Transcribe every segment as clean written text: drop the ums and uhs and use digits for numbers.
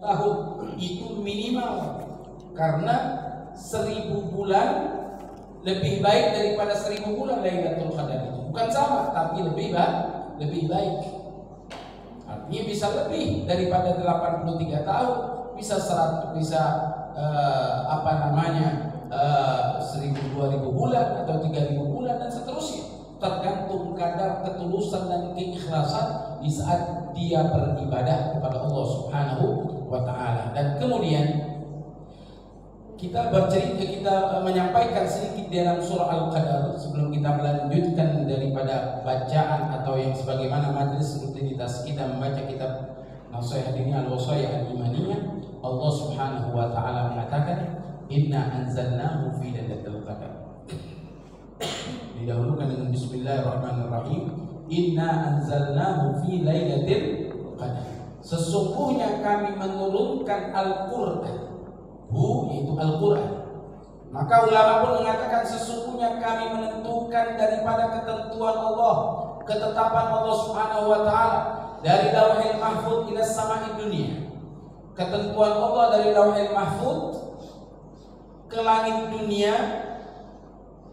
tahun itu minimal, karena 1000 bulan lebih baik daripada 1000 bulan Lailatul Qadar itu. Bukan sama, tapi lebih baik. Artinya bisa lebih daripada 83 tahun, bisa 100, bisa 1000, 2000 bulan atau 3000 bulan dan seterusnya. Tergantung kadar ketulusan dan keikhlasan di saat dia beribadah kepada Allah Subhanahu wa Ta'ala. Dan kemudian kita menyampaikan sedikit dalam surah Al-Qadar sebelum kita melanjutkan daripada bacaan atau yang sebagaimana majelis rutinitas kita membaca kitab Nasihat Diniyah Al-Wasaya Al-Imaniyah. Allah Subhanahu wa Ta'ala mengatakan, "Inna anzalnahu fi lailatul qadar." Didahulukan dengan bismillahirrahmanirrahim. Inna anzalnahu fi lailatul qadar. Sesungguhnya kami menurunkan Al-Qur'an. Yaitu Al-Quran. Maka ulama pun mengatakan sesungguhnya kami menentukan daripada ketentuan Allah, ketetapan Allah Subhanahu wa Ta'ala, dari Lauhil Mahfuz ila samai dunia. Ketentuan Allah dari Lauhil Mahfuz ke langit dunia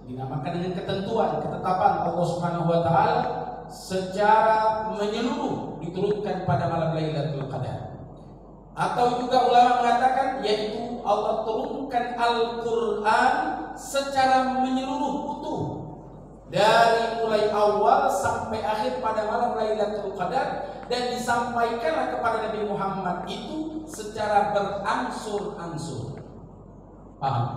dinamakan dengan ketentuan, ketetapan Allah Subhanahu wa Ta'ala secara menyeluruh diturunkan pada malam Lailatul Qadar. Atau juga ulama mengatakan yaitu Allah turunkan Al-Quran secara menyeluruh utuh dari mulai awal sampai akhir pada malam Lailatul Qadar, dan disampaikanlah kepada Nabi Muhammad itu secara berangsur-angsur. Paham?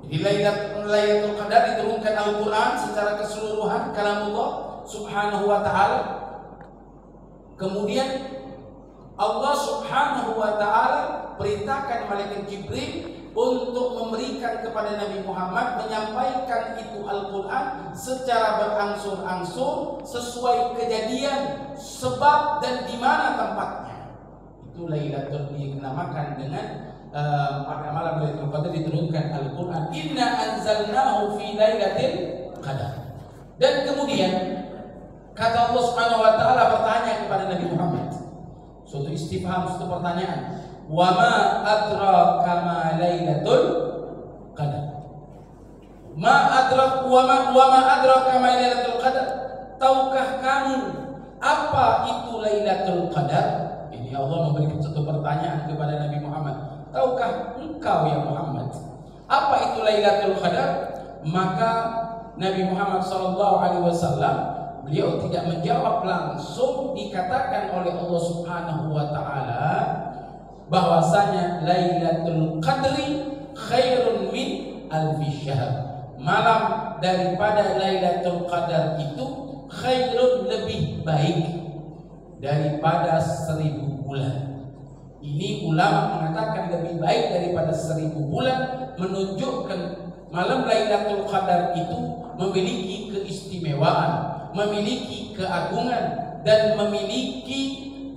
Jadi Lailatul Qadar diturunkan Al-Quran secara keseluruhan kalamullah Subhanahu wa Ta'ala. Kemudian Allah Subhanahu wa Ta'ala perintahkan malaikat Jibril untuk memberikan kepada Nabi Muhammad, menyampaikan itu Al-Quran secara berangsur-angsur sesuai kejadian, sebab dan di mana tempatnya. Itu Lailatul dinamakan dengan pada malam Lailatul Qadar diturunkan Al-Quran. Inna anzalnahu fi lailatul qadar. Dan kemudian kata Allah Subhanahu wa Ta'ala bertanya kepada Nabi Muhammad, suatu istifham, suatu pertanyaan. Wa ma adraka ma lailatul qadar. Wa ma adraka ma lailatul qadar. Tahukah kamu apa itu Lailatul Qadar? Ini Allah memberikan satu pertanyaan kepada Nabi Muhammad. Tahukah engkau ya Muhammad apa itu Lailatul Qadar? Maka Nabi Muhammad SAW beliau tidak menjawab langsung, dikatakan oleh Allah Subhanahu wa Ta'ala bahwasanya Lailatul Qadri khairun min alfi syahr. Malam daripada Lailatul Qadar itu khairun, lebih baik daripada 1000 bulan. Ini ulama mengatakan lebih baik daripada 1000 bulan, menunjukkan malam Lailatul Qadar itu memiliki keistimewaan, memiliki keagungan, dan memiliki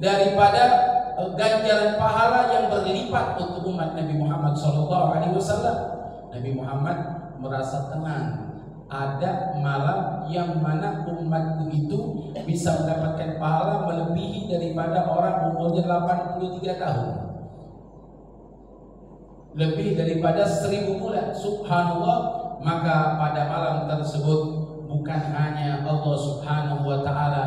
daripada ganjaran pahala yang berlipat untuk umat Nabi Muhammad SAW. Nabi Muhammad merasa tenang, ada malam yang mana umatku itu bisa mendapatkan pahala melebihi daripada orang umurnya 83 tahun, lebih daripada 1000 bulan. Subhanallah. Maka pada malam tersebut bukan hanya Allah Subhanahu wa Ta'ala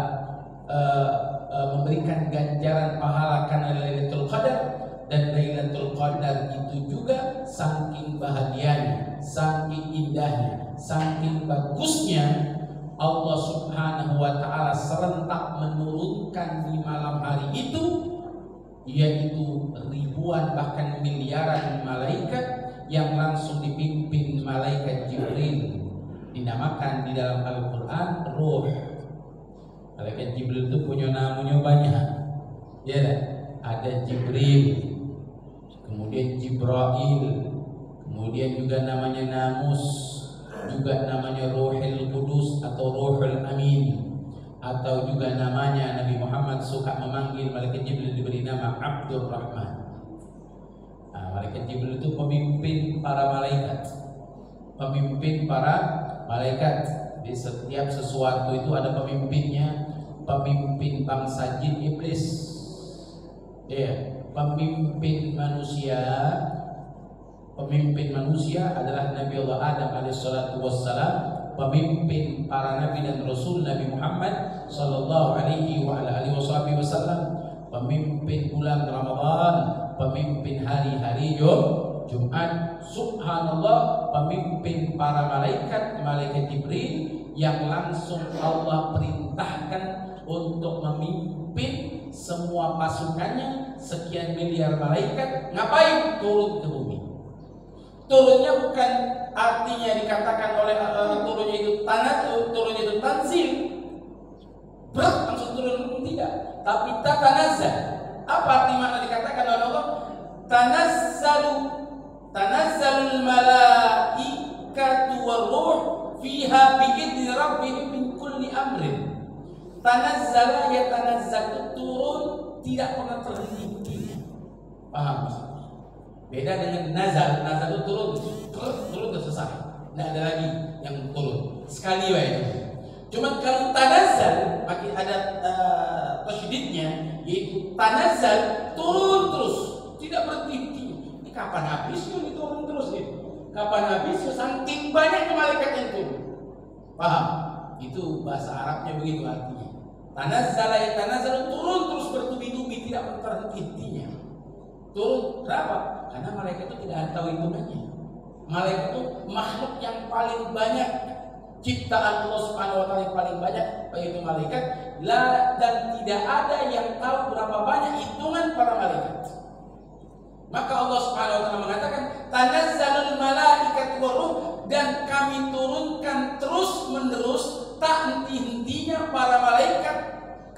memberikan ganjaran pahala karena Lailatul Qadar, dan Lailatul Qadar itu juga saking bahagianya, saking indahnya, saking bagusnya, Allah Subhanahu wa Ta'ala serentak menurunkan di malam hari itu, yaitu ribuan bahkan miliaran malaikat yang langsung dipimpin malaikat Jibril, dinamakan di dalam Al-Quran Ruh. Malaikat Jibril itu punya namanya banyak, ya, ada Jibril, kemudian Jibrail, kemudian juga namanya Namus, juga namanya Ruhul Qudus atau Ruhul Amin, atau juga namanya Nabi Muhammad suka memanggil malaikat Jibril diberi nama Abdur Rahman. Malaikat Jibril itu pemimpin para malaikat, pemimpin para malaikat. Di setiap sesuatu itu ada pemimpinnya. Pemimpin bangsa jin iblis, ya, pemimpin manusia adalah Nabi Allah Adam alaihissalatu wassalam, pemimpin para nabi dan rasul Nabi Muhammad sallallahu alaihi wa ala alihi wasallam, pemimpin bulan Ramadan, pemimpin hari-hari Jumat. Subhanallah, pemimpin para malaikat Jibril yang langsung Allah perintahkan untuk memimpin semua pasukannya, sekian miliar malaikat. Ngapain? Turun ke bumi. Turunnya bukan artinya dikatakan oleh turunnya itu turunnya itu tanzil, berat langsung turun ke bumi, tidak. Tapi tatanazal. Apa arti makna dikatakan oleh Allah? Tanazzalul malaikatu waruh fiha bi'idni rabbihim min kulli amrin. Tanazzala yatanazzal, turun tidak pernah terhenti. Paham maksudnya? Beda dengan nazal. Nazal itu turun terus selesai. Tidak ada lagi yang turun. Sekali aja. Cuma kalau tanazzal makin ada tasydidnya, yaitu tanazzal, turun terus, tidak berhenti. Ini kapan habisnya ini turun terus ini? Kapan habisnya? Saking banyaknya malaikat yang turun. Paham? Itu bahasa Arabnya begitu artinya. Tanazzala ya tanazzal, turun terus bertubi-tubi, tidak terhenti-hentinya. Turun berapa? Karena malaikat itu tidak tahu hitungannya. Malaikat itu makhluk yang paling banyak, ciptaan Allah Subhanahu wa taala yang paling banyak, yaitu malaikat. Dan tidak ada yang tahu berapa banyak hitungan para malaikat. Maka Allah Subhanahu wa taala mengatakan tanazzalul malaikatu waruh, dan kami turunkan terus menerus tak henti-hentinya para malaikat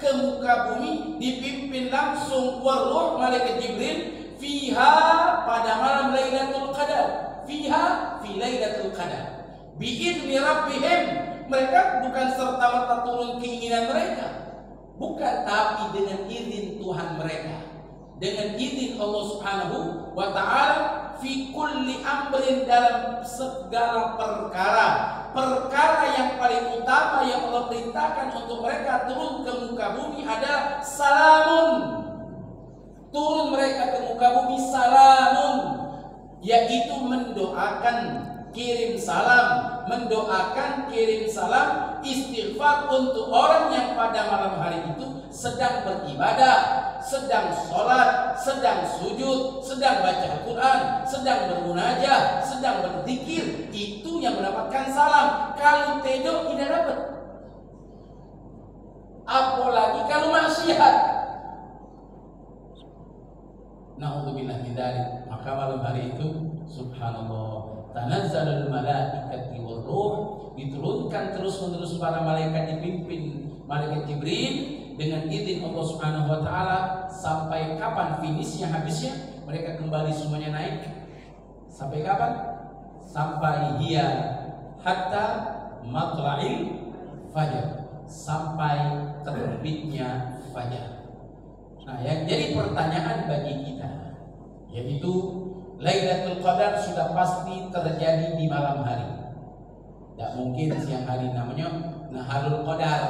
ke muka bumi, dipimpin langsung waruh malaikat Jibril, fiha pada malam Lailatul Qadar, fiha fi Lailatul Qadar, bi'idni rabbihim. Mereka bukan serta-merta turun keinginan mereka, bukan, tapi dengan izin Tuhan mereka, dengan izin Allah Subhanahu wa taala, fi kulli amrin, dalam segala perkara yang paling utama yang Allah perintahkan untuk mereka turun ke muka bumi adalah salamun. Turun mereka ke muka bumi salamun, yaitu mendoakan, kirim salam, istighfar untuk orang yang pada malam hari itu sedang beribadah, sedang sholat, sedang sujud, sedang baca Al-Quran, sedang bermunajah, sedang berzikir. Itu yang mendapatkan salam. Kalau tejo tidak dapat, apalagi kalau maksiat. Na'udzubillah min dzalik. Maka malam hari itu subhanallah, tanazzalul malaikatu waruh, diturunkan terus-menerus para malaikat dipimpin malaikat Jibril dengan izin Allah Subhanahu wa taala. Sampai kapan finishnya, habisnya? Mereka kembali semuanya naik. Sampai kapan? Sampai hiya hatta matla'il fajar, sampai terbitnya fajar. Nah, yang jadi pertanyaan bagi kita yaitu Lailatul Qadar sudah pasti terjadi di malam hari. Tidak mungkin siang hari, namanya Naharul Qadar.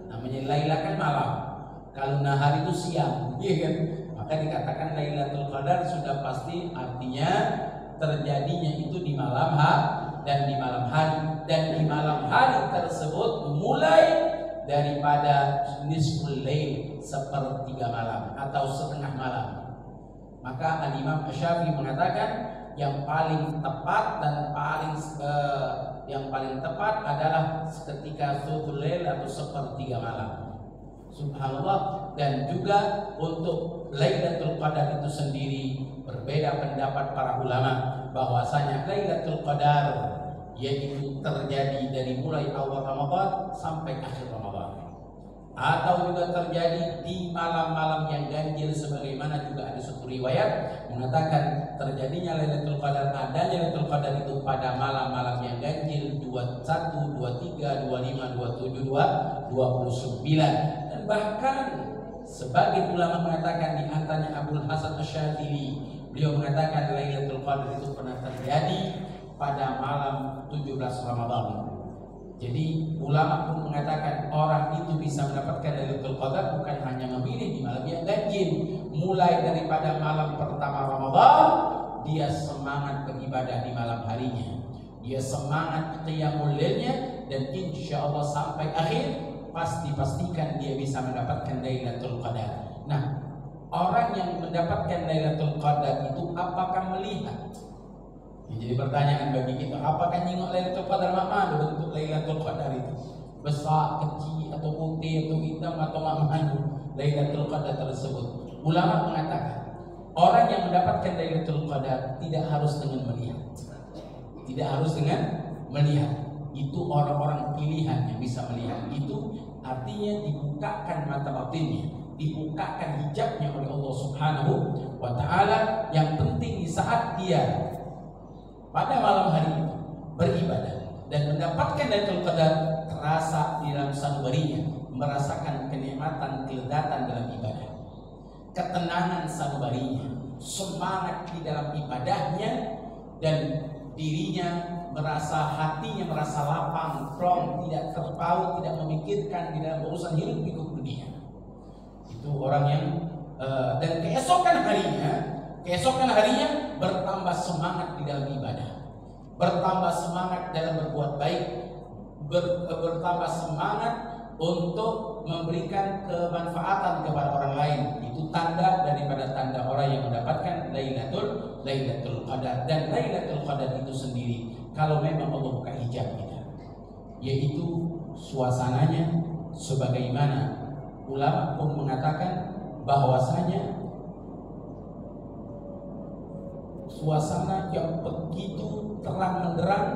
Namanya Laila kan malam. Kalau nahar itu siang, iya kan? Maka dikatakan Lailatul Qadar sudah pasti, artinya terjadinya itu di malam hari dan di malam hari. Dan di malam hari tersebut mulai daripada nisful lail, sepertiga malam atau setengah malam. Maka Al-Imam Asy-Syafi'i mengatakan yang paling tepat dan yang paling tepat adalah ketika thuluthul lail atau sepertiga malam. Subhanallah. Dan juga untuk Lailatul Qadar itu sendiri berbeda pendapat para ulama, bahwasanya Lailatul Qadar yaitu terjadi dari mulai awal Ramadan sampai akhir Ramadan, atau juga terjadi di malam-malam yang ganjil, sebagaimana juga ada suatu riwayat mengatakan terjadinya Lailatul Qadar, adanya Lailatul Qadar itu pada malam-malam yang ganjil 21, 23, 25, 27, 29. Dan bahkan sebagian ulama mengatakan, di antaranya Abul Hasan Asy-Syadzili, beliau mengatakan Lailatul Qadar itu pernah terjadi pada malam 17 Ramadan. Jadi ulama pun mengatakan orang itu bisa mendapatkan Lailatul Qadar bukan hanya memilih di malam yang ganjil, mulai daripada malam pertama Ramadan, dia semangat beribadah di malam harinya, dia semangat qiyamul lailnya, dan insya Allah sampai akhir pastikan dia bisa mendapatkan Lailatul Qadar. Nah, orang yang mendapatkan Lailatul Qadar itu apakah melihat? Jadi pertanyaan bagi kita, apakah nyingok Lailatul Qadar mana bentuk Lailatul Qadar itu? Besar, kecil, atau putih, atau hitam, atau mana Lailatul Qadar tersebut? Ulama mengatakan, orang yang mendapatkan Lailatul Qadar tidak harus dengan melihat. Tidak harus dengan melihat. Itu orang-orang pilihan yang bisa melihat. Itu artinya dibukakan mata batinnya, dibukakan hijabnya oleh Allah Subhanahu wa Ta'ala. Yang penting di saat dia pada malam hari itu beribadah dan mendapatkan Lailatul Qadar, terasa di dalam sanubarinya, merasakan kenikmatan, kelezatan dalam ibadah, ketenangan sanubarinya, semangat di dalam ibadahnya, dan dirinya merasa, hatinya merasa lapang, plong, tidak terpaut, tidak memikirkan di dalam urusan hidup pikuk dunia. Itu orang yang dan keesokan harinya bertambah semangat di dalam ibadah, bertambah semangat dalam berbuat baik, bertambah semangat untuk memberikan kemanfaatan kepada orang lain. Itu tanda daripada tanda orang yang mendapatkan Lailatul Qadar. Dan Lailatul Qadar itu sendiri, kalau memang Allah buka hijab kita, yaitu suasananya sebagaimana ulama pun mengatakan bahwasanya suasana yang begitu terang menderang,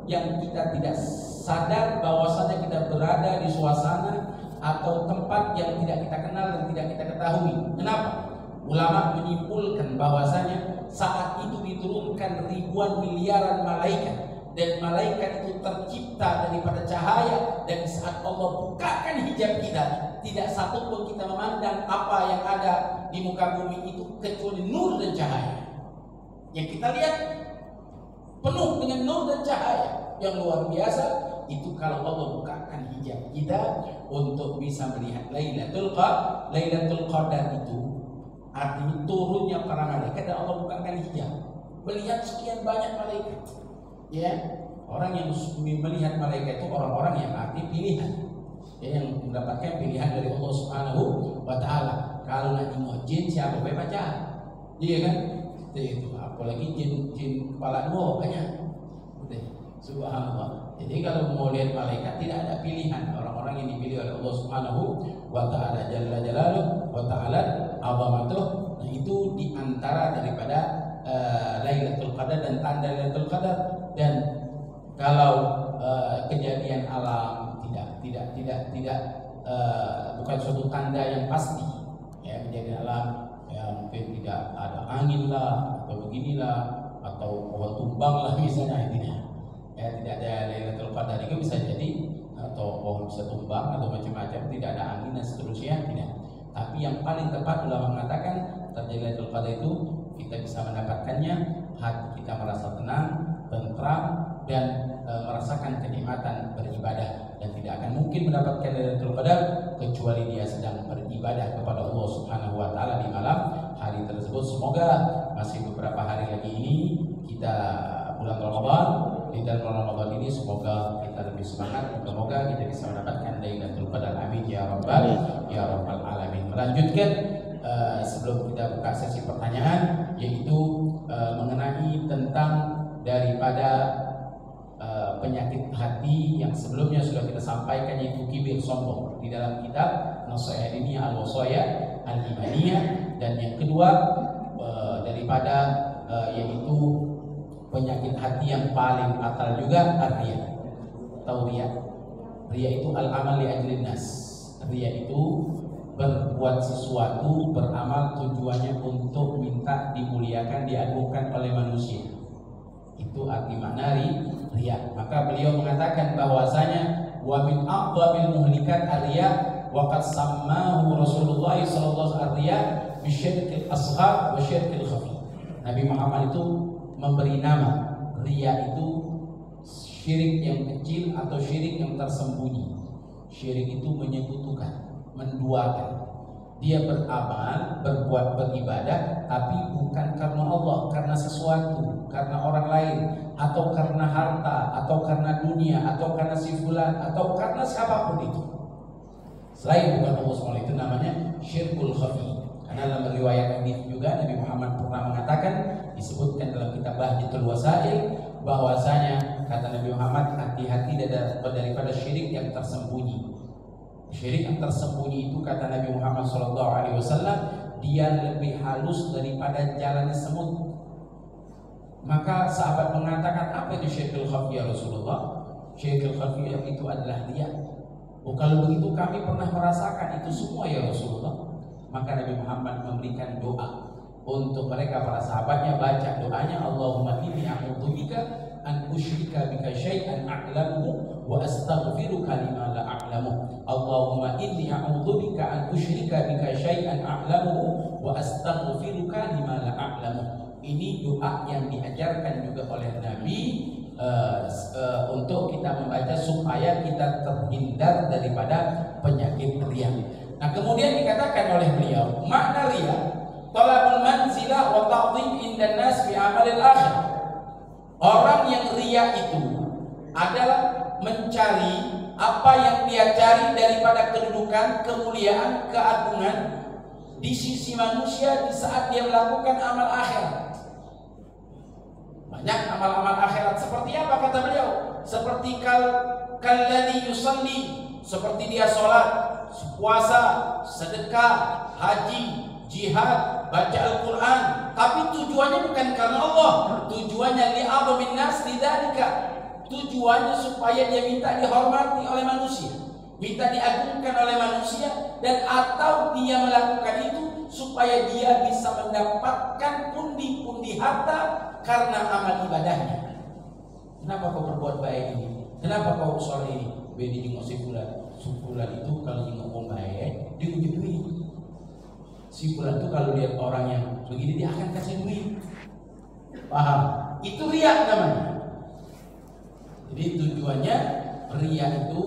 yang kita tidak sadar bahwasanya kita berada di suasana atau tempat yang tidak kita kenal dan tidak kita ketahui. Kenapa? Ulama menyimpulkan bahwasanya saat itu diturunkan ribuan miliaran malaikat, dan malaikat itu tercipta daripada cahaya, dan saat Allah bukakan hijab kita, tidak satu pun kita memandang apa yang ada di muka bumi itu kecuali nur dan cahaya. Yang kita lihat penuh dengan nur dan cahaya yang luar biasa. Itu kalau Allah bukakan hijab kita untuk bisa melihat Lailatul Qadar itu, artinya turunnya para malaikat dan Allah bukakan hijab, melihat sekian banyak malaikat. Ya, orang yang melihat malaikat itu orang-orang yang arti pilihan, ya, yang mendapatkan pilihan dari Allah Subhanahu wa Ta'ala. Kalau nak tengok jin, siapa boleh baca? Iya kan? Itu apalagi jin kepala dua banyak. Subhanallah. Jadi kalau mau lihat malaikat tidak ada pilihan, orang-orang yang dipilih oleh Allah Subhanahu wa Ta'ala, Jalla Jalaluhu wa Ta'ala azamatuh. Nah, itu diantara daripada Lailatul Qadar dan tanda Lailatul Qadar. Dan kalau kejadian alam tidak bukan suatu tanda yang pasti, ya, kejadian alam ya mungkin tidak ada angin lah atau beginilah atau pohon tumbang lah misalnya, intinya ya tidak ada Lailatul Qadar itu bisa jadi, atau pohon bisa tumbang atau macam-macam, tidak ada angin dan seterusnya, tidak. Tapi yang paling tepat ulama mengatakan terjadi Lailatul Qadar itu kita bisa mendapatkannya, hati kita merasa tenang, tentram, dan merasakan kenikmatan beribadah, dan tidak akan mungkin mendapatkan Lailatul Qadar kecuali dia sedang beribadah kepada Allah Subhanahu wa Ta'ala di malam hari tersebut. Semoga masih beberapa hari lagi ini kita bulan Ramadan. Di dalam Ramadan ini semoga kita lebih semangat, semoga kita bisa mendapatkan Lailatul Qadar. Amin ya rabbal alamin. Melanjutkan sebelum kita buka sesi pertanyaan, yaitu mengenai tentang daripada penyakit hati yang sebelumnya sudah kita sampaikan, yaitu kibir, sombong, di dalam kitab Nasihat Diniyah Al-Wasaya Al-Imaniyah. Dan yang kedua daripada yaitu penyakit hati yang paling fatal juga ar-riya. Tahu riya? Riya itu al-amal li ajlin nas. Riya itu berbuat sesuatu, beramal tujuannya untuk minta dimuliakan, diagungkan oleh manusia. Itu arti makna riya. Maka beliau mengatakan bahwasanya wa min aqwabil muhlikat ar-riya wa qad sammahu Rasulullah sallallahu alaihi wasallam bisyirkil asghar wa syirkil khafi. Nabi Muhammad itu memberi nama riya itu syirik yang kecil atau syirik yang tersembunyi. Syirik itu menyekutukan, menduakan. Dia beramal, beribadah, tapi bukan karena Allah, karena sesuatu, karena orang lain, atau karena harta, atau karena dunia, atau karena si fulan, atau karena siapapun itu. Selain bukan Allah SWT, itu namanya syirkul khafi. Karena dalam riwayat hadis juga Nabi Muhammad pernah mengatakan, disebutkan dalam kitab Bahjatul Wasail, bahwasanya kata Nabi Muhammad, hati-hati daripada syirik yang tersembunyi. Syirik yang tersembunyi itu kata Nabi Muhammad SAW, dia lebih halus daripada jalannya semut. Maka sahabat mengatakan, apa itu syirkul khafi ya Rasulullah? Syirkul khafi itu adalah riya. Oh, kalau begitu kami pernah merasakan itu semua ya Rasulullah. Maka Nabi Muhammad memberikan doa untuk mereka para sahabatnya. Baca doanya, Allahumma inni a'udzubika an usyrika bika syai'an a'lamuhu wa astaghfiruka lima la a'lamu. Allahumma inni a'udzubika an usyrika bika syai'an a'lamuhu wa astaghfiruka lima la a'lamu. Ini doa yang diajarkan juga oleh Nabi untuk kita membaca supaya kita terhindar daripada penyakit riya. Nah, kemudian dikatakan oleh beliau, makna riya talabul manzilah wa ta'dhim indan nas bi amalil akhir. Orang yang riya itu adalah mencari apa yang dia cari daripada kedudukan, kemuliaan, keagungan di sisi manusia di saat dia melakukan amal akhirat. Banyak amal-amal akhirat seperti apa kata beliau? Seperti kalladhi yusalli, seperti dia sholat, puasa, sedekah, haji, jihad, baca Al-Quran, tapi tujuannya bukan karena Allah, tujuannya li'adhamin nas lidzalika, tujuannya supaya dia minta dihormati oleh manusia, minta diagungkan oleh manusia, dan atau dia melakukan itu supaya dia bisa mendapatkan pundi-pundi harta karena amal ibadahnya. Kenapa kau berbuat baik ini? Kenapa kau sholat ini? Bedi jenguk si fulan itu kalau jenguk orang baik dia punya duit. Si fulan itu kalau lihat orang yang begini dia akan kasih duit. Paham? Itu riya namanya. Jadi tujuannya riya itu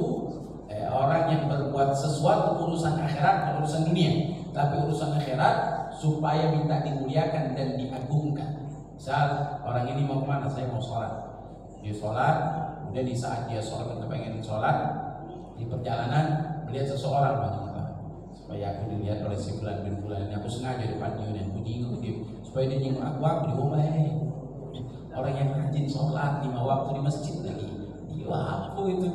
orang yang berbuat sesuatu urusan akhirat, urusan dunia, tapi urusan akhirat supaya minta dimuliakan dan diagungkan. Misal orang ini mau kemana? Saya mau sholat. Dia sholat, kemudian di saat dia sholat atau pengen sholat, di perjalanan melihat seseorang supaya aku dilihat oleh si fulan bin fulan ini, aku sengaja depan dia dan aku jenguk dia supaya dia jenguk aku diomai. Orang yang rajin sholat 5 waktu di masjid lagi, gila aku itu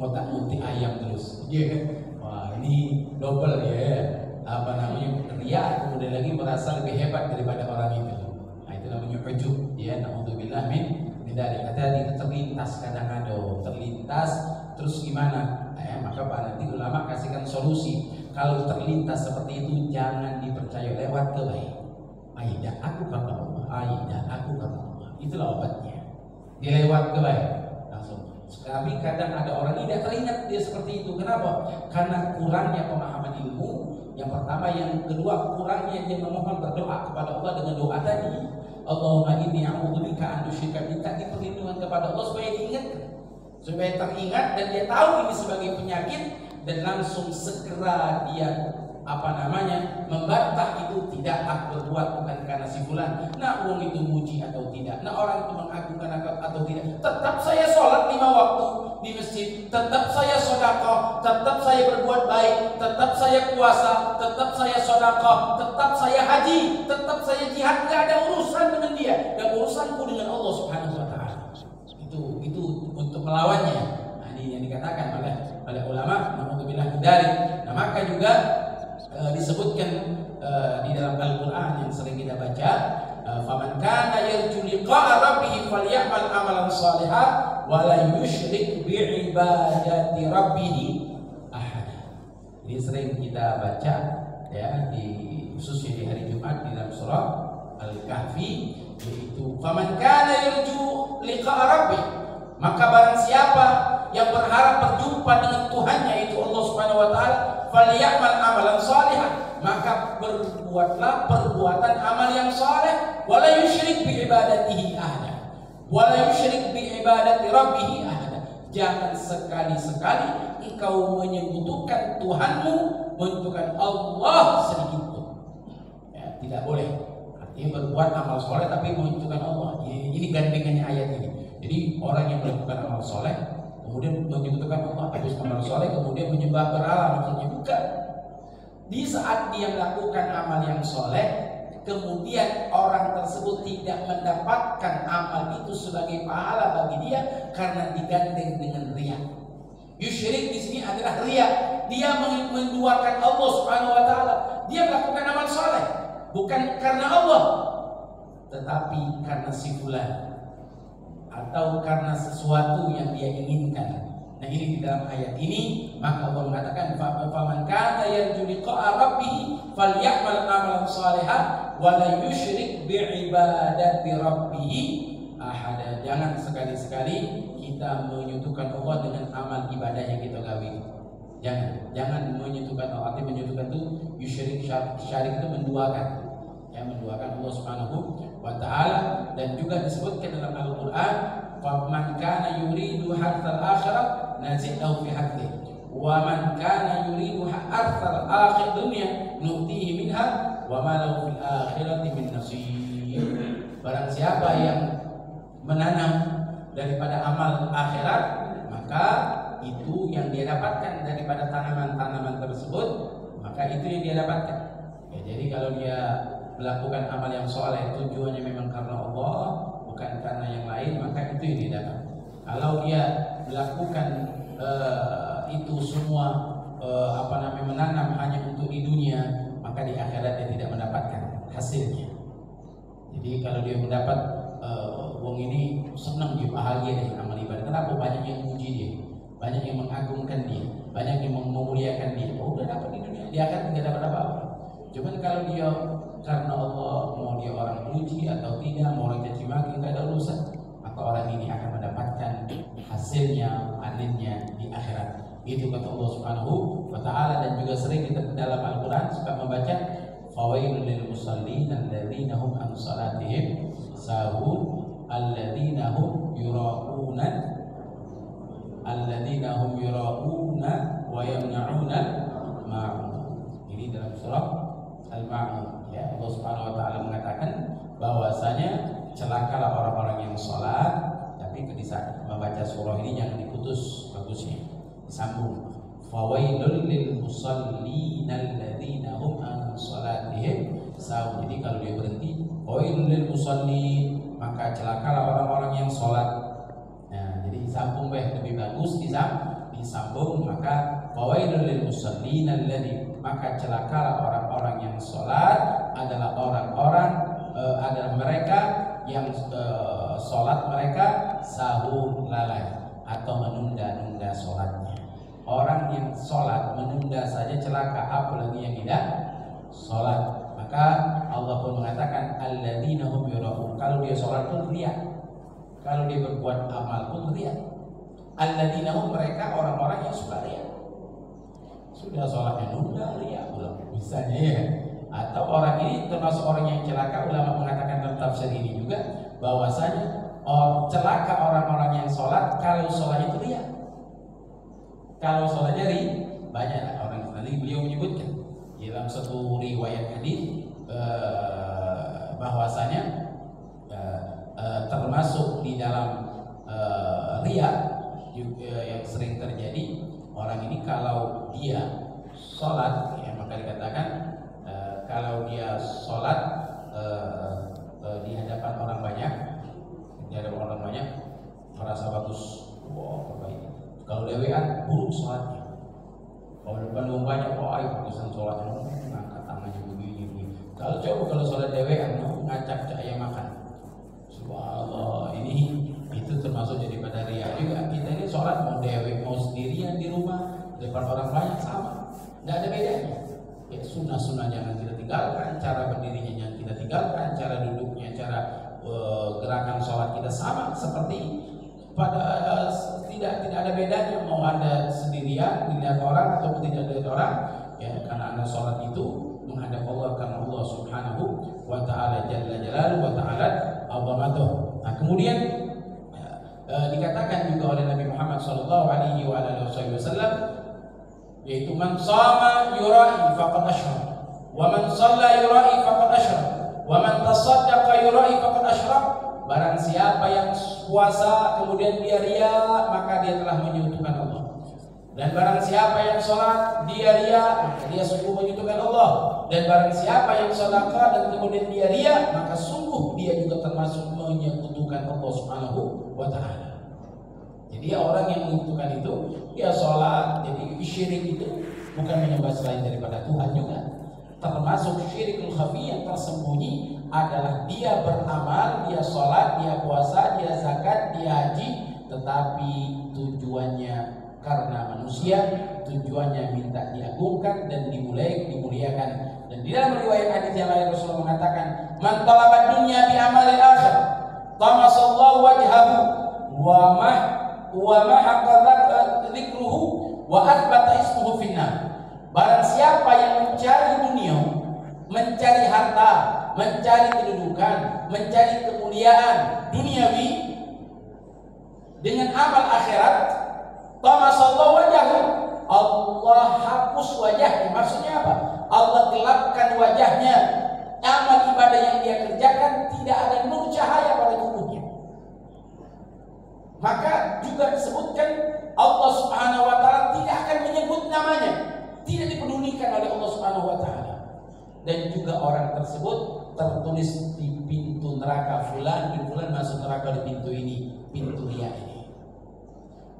ngotak-ngotik ayam terus. Iya kan? Wah, ini double ya. Apa namanya? Riya, kemudian lagi merasa lebih hebat daripada orang itu. Nah, itu namanya ujub. Ya, naudzubillah min dari kata terlintas, kadang-kadang terlintas terus gimana? Maka Pak nanti ulama kasihkan solusi. Kalau terlintas seperti itu jangan dipercaya, lewat ke baik. Aida aku kata Allah, aida aku kata Allah. Itulah obatnya. Dia lewat ke baik langsung. Tapi kadang ada orang tidak teringat dia seperti itu. Kenapa? Karena kurangnya pemahaman ilmu. Yang pertama, yang kedua kurangnya dia memohon berdoa kepada Allah dengan doa tadi. Allahumma inni a'udzubika an usyrika bika, minta perlindungan kepada Allah supaya diingatkan, supaya teringat dan dia tahu ini sebagai penyakit dan langsung segera dia membantah itu. Tidak, aku berbuat bukan karena si fulan. Nah, uang itu muji atau tidak, nah orang itu mengagungkan atau tidak, tetap saya sholat 5 waktu di masjid, tetap saya sedekah, tetap saya berbuat baik, tetap saya puasa, tetap saya sedekah, tetap saya haji, tetap saya jihad. Tidak ada urusan dengan dia, dan urusanku dengan Allah Subhanahu wa taala. Itu untuk melawannya. Nah, ini yang dikatakan oleh ulama, naudzubillah dari. Nah, maka juga disebutkan di dalam Al-Quran yang sering kita baca, faman kana yarju liqa'a rabbih falyamal amalan shalihan wa la yusyrik bi ibadati rabbih ahada. Ini sering kita baca ya, khususnya di hari Jumat di dalam surah Al-Kahfi, yaitu faman kana yarju liqa'a rabbih, maka barang siapa yang berharap berjumpa dengan Tuhannya, itu Allah Subhanahu wa taala, falyamal amalan shalihan, maka berbuatlah perbuatan amal yang saleh, wala yusyrik bi ibadatihi ahada, wala yusyrik bi ibadati rabbih ahada. Jangan sekali-sekali engkau menyekutukan Tuhanmu menunjukkan Allah sedikit pun. Ya, tidak boleh. Artinya berbuat amal soleh tapi menunjukkan Allah. Ini gandengannya ayat ini. Jadi orang yang melakukan amal soleh kemudian menyebutkan Allah, habis amal soleh kemudian menyembah berhala, maksudnya bukan. Di saat dia melakukan amal yang soleh, kemudian orang tersebut tidak mendapatkan amal itu sebagai pahala bagi dia karena digandeng dengan riya. Yusyrik di sini adalah riya. Dia menduakan Allah Subhanahu wa taala. Dia melakukan amal soleh bukan karena Allah, tetapi karena si fulan atau karena sesuatu yang dia inginkan. Nah, ini di dalam ayat ini maka Allah mengatakan faman kana yarju liqa'a rabbih falyamal amalan shalihan wa la yusyrik bi'ibadati rabbih ahada. Jangan sekali-sekali kita menyekutukan Allah dengan amal ibadah yang kita gawe. Jangan menyekutukan Allah. Arti menyekutukan itu yusyrik, syarik itu menduakan. Ya, menduakan Allah Subhanahu wa taala. Dan juga disebutkan dalam Al-Qur'an faman kana yuridu harthal akhirah nazid lahu fi hadhihi wa man kana yuridu harthal akhir dunya nutihi minha wa ma lahu fil akhirati min nasib. Barang siapa yang menanam daripada amal akhirat, maka itu yang dia dapatkan daripada tanaman-tanaman tersebut, maka itu yang dia dapatkan. Ya, jadi kalau dia melakukan amal yang soleh tujuannya memang karena Allah, bukan karena yang lain, maka itu yang dia dapat. Kalau dia melakukan itu semua menanam hanya untuk di dunia, maka di akhirat dia tidak mendapatkan hasilnya. Jadi kalau dia mendapat wong ini senang, dia bahagia dengan amal ibadah. Kenapa? Banyak yang memuji dia, banyak yang mengagungkan dia, banyak yang memuliakan dia. Oh, udah dapat di dunia, dia akan tidak dapat apa-apa. Cuman kalau dia karena Allah, mau dia orang puji atau tidak, mau orang caci maki, tidak ada urusan, maka orang ini akan mendapatkan hasilnya, panennya di akhirat. Itu kata Allah Subhanahu wa taala. Dan juga sering kita dalam Al-Qur'an suka membaca fawailul lil musallin alladzina hum an salatihim sahun alladzina hum yura'una wa yamna'una ma'un. Ini dalam surah Al-Ma'un. Ya, Allah Subhanahu wa taala mengatakan bahwasanya celakalah orang-orang yang sholat, tapi ketika membaca surah ini jangan diputus bagusnya, disambung. Fawailul lil musallin alladzina hum an salatihim sahun. Jadi kalau dia berhenti fawailul lil musallin, maka celakalah orang-orang yang sholat. Nah, jadi disambung lebih bagus, disambung, maka fawailul lil musallin alladzina, maka celakalah orang-orang yang sholat adalah orang-orang adalah mereka yang sholat mereka sahur lalai atau menunda-nunda sholatnya. Orang yang sholat menunda saja celaka, apalagi yang tidak sholat. Maka Allah pun mengatakan alladzina hum yura'un. Kalau dia sholat pun riya, kalau dia berbuat amal pun riya. Alladzina hum, mereka orang-orang yang suka riya. Sudah sholatnya nunda, riya pula misalnya ya. Atau orang ini termasuk orang yang celaka. Ulama mengatakan dalam tafsir ini juga bahwasanya celaka orang-orang yang sholat kalau sholatnya itu riya. Kalau sholatnya riya, banyak orang. Nanti beliau menyebutkan dalam satu riwayat hadis bahwasanya termasuk di dalam riya yang sering terjadi. Orang ini kalau dia sholat, ya, maka dikatakan kalau dia sholat di hadapan orang banyak, merasa bagus, wah perbaiki. Kalau dewean buruk sholatnya. Kalau depan orang banyak, wah bagusan sholatnya, ngangkat tangannya begini. Kalau sholat dewean, ngacak cahaya makan. Subhanallah, ini itu termasuk jadi pada riya juga. Kita ini sholat mau dewe, mau sendirian di rumah, depan orang banyak sama, nggak ada bedanya. Ya, sunnah-sunnah jangan kita tinggalkan, cara berdirinya jangan kita tinggalkan, cara duduknya, cara gerakan sholat kita sama seperti pada tidak ada bedanya. Mau anda sendirian dilihat orang ataupun tidak dilihat orang, ya, karena anda sholat itu menghadap Allah, karena Allah Subhanahu wa taala jalla jalaluhu wa ta'ala azamatuh. Nah, kemudian dikatakan juga oleh Nabi Muhammad sallallahu alaihi wasallam yaitu man shama yura'i faqad asyrak, wa man shalla yura'i faqad asyrak, wa man tasaddaqa yura'i faqad asyrak. Barang siapa yang puasa kemudian dia riya, maka dia telah menyekutukan Allah. Dan barang siapa yang sholat dia riya, maka dia sungguh menyekutukan Allah. Dan barang siapa yang sedekah dan kemudian dia riya, maka sungguh dia juga termasuk menyekutukan Allah Subhanahu wa taala. Jadi orang yang menyekutukan itu, dia sholat, jadi syirik itu bukan menyembah selain daripada Tuhan juga. Termasuk syirikul khafi yang tersembunyi adalah dia beramal, dia sholat, dia puasa, dia zakat, dia haji, tetapi tujuannya karena manusia, tujuannya minta diagungkan dan dimuliakan. Dan di dalam riwayat hadis yang lain Rasulullah mengatakan, "Man talaba dunya bi amalil akhir, tamasallahu wajhahu wa mahaqqa dzikruhu wa athbata ismuhu finnar." Barang siapa yang mencari dunia, mencari harta, mencari kedudukan, mencari kemuliaan duniawi dengan amal akhirat, tamasallahu wajhahu, Allah hapus wajahnya. Maksudnya apa? Allah gelapkan wajahnya. Amal ibadah yang dia kerjakan tidak ada nur cahaya pada tubuhnya. Maka juga disebutkan Allah Subhanahu wa taala tidak akan menyebut namanya, tidak dipedulikan oleh Allah Subhanahu wa taala. Dan juga orang tersebut tertulis di pintu neraka, fulan bin fulan masuk neraka di pintu ini, pintu riya ini.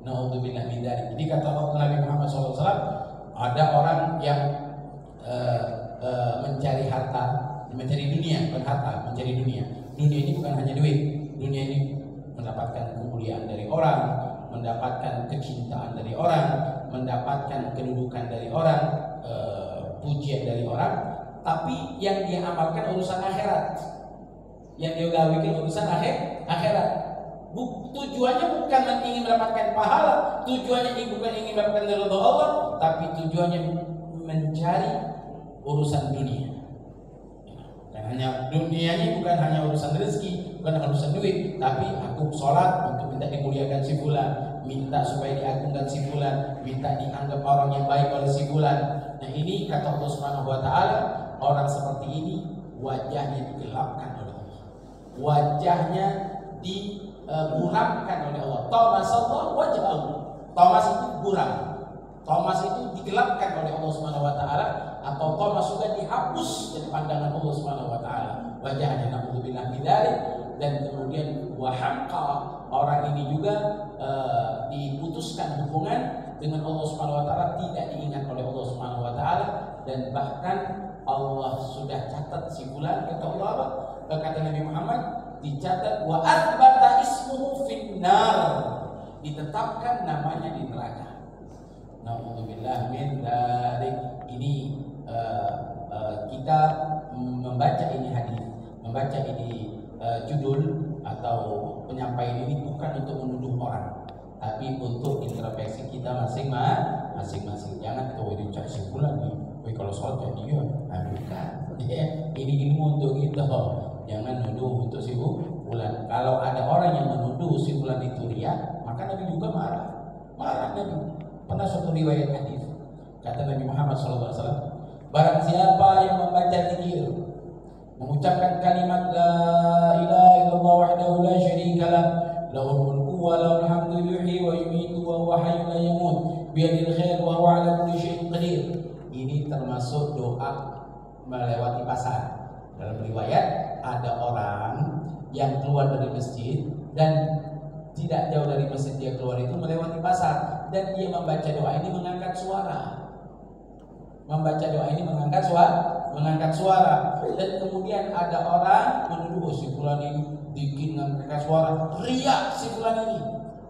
Naudzubillah min dzalik. Jadi kata Nabi Muhammad SAW, ada orang yang mencari harta, mencari dunia, bukan harta, mencari dunia. Dunia ini bukan hanya duit. Dunia ini mendapatkan kemuliaan dari orang, mendapatkan kecintaan dari orang, mendapatkan kedudukan dari orang, pujian dari orang. Tapi yang dia amalkan urusan akhirat, yang dia gawikan urusan akhirat. Tujuannya bukan ingin mendapatkan pahala, tujuannya bukan ingin mendapatkan ridha Allah, tapi tujuannya mencari urusan dunia. Dan hanya dunianya bukan hanya urusan rezeki, bukan urusan duit, tapi aku sholat untuk minta dimuliakan si fulan, minta supaya diagungkan si fulan, minta dianggap orang yang baik oleh si fulan. Nah ini kata Allah Subhanahu wa taala, orang seperti ini wajahnya digelapkan oleh Allah, wajahnya diburamkan oleh Allah. Tamasallahu wajhahu. Tamas itu buram. Tamas itu digelapkan oleh Allah Subhanahu wa taala, atau tamas juga dihapus dari pandangan Allah Subhanahu wa taala. Wajahnya naudzubillah min dzalik. Dan kemudian wahamqa, orang ini juga diputuskan hubungan dengan Allah Subhanahu wa taala, tidak diingat oleh Allah Subhanahu wa taala, dan bahkan Allah sudah catat si fulan, kata Allah apa? Kata Nabi Muhammad, dicatat wa athbata ismuhu finnar, ditetapkan namanya di neraka. Naudzubillah min dzalik. Ini kita membaca ini hadis, membaca ini judul atau penyampaian ini bukan untuk menuduh orang, tapi untuk introspeksi kita masing-masing. Jangan tuh dicak simpulan nih, kalau sholat kayak dia, bukan. Ini ilmu untuk kita. Jangan nuduh untuk si fulan. Kalau ada orang yang menuduh si fulan itu riya, maka Nabi juga marah Nabi. Pernah suatu riwayat hadis, kata Nabi Muhammad SAW, barang siapa yang membaca zikir, mengucapkan kalimat la ilaha illallah wahdahu la syarika lah, lahul mulku wa lahul hamdu yuhyi wa yumiitu wa huwa hayyun la yamut biyadil khair wa huwa ala kulli syai'in qadir. Ini termasuk doa melewati pasar. Dalam riwayat ada orang yang keluar dari masjid dan tidak jauh dari masjid dia keluar itu melewati pasar, dan dia membaca doa ini mengangkat suara. Mengangkat suara. Dan kemudian ada orang menuduh si fulan ini bikin mengangkat suara, riya si fulan ini,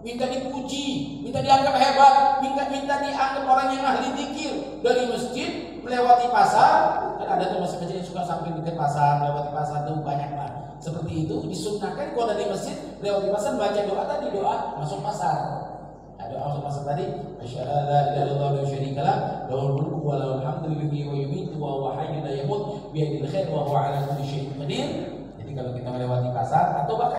minta dipuji, minta dianggap hebat, minta dianggap orang yang ahli zikir. Dari masjid melewati pasar, kan ada tuh masjid yang suka sampai dekat pasar, melewati pasar tuh banyak lah. Seperti itu disunnahkan kalau dari masjid melewati pasar baca doa tadi, doa masuk pasar. Doa masuk pasar tadi, asyhadu an la ilaha illallah wa syarika lah, lahul mulku wa lahul hamdu yuhyi wa yumiitu wa huwa hayyun la yamut biyadil khair wa huwa ala kulli syai'in qadir. Jadi kalau kita melewati pasar atau bahkan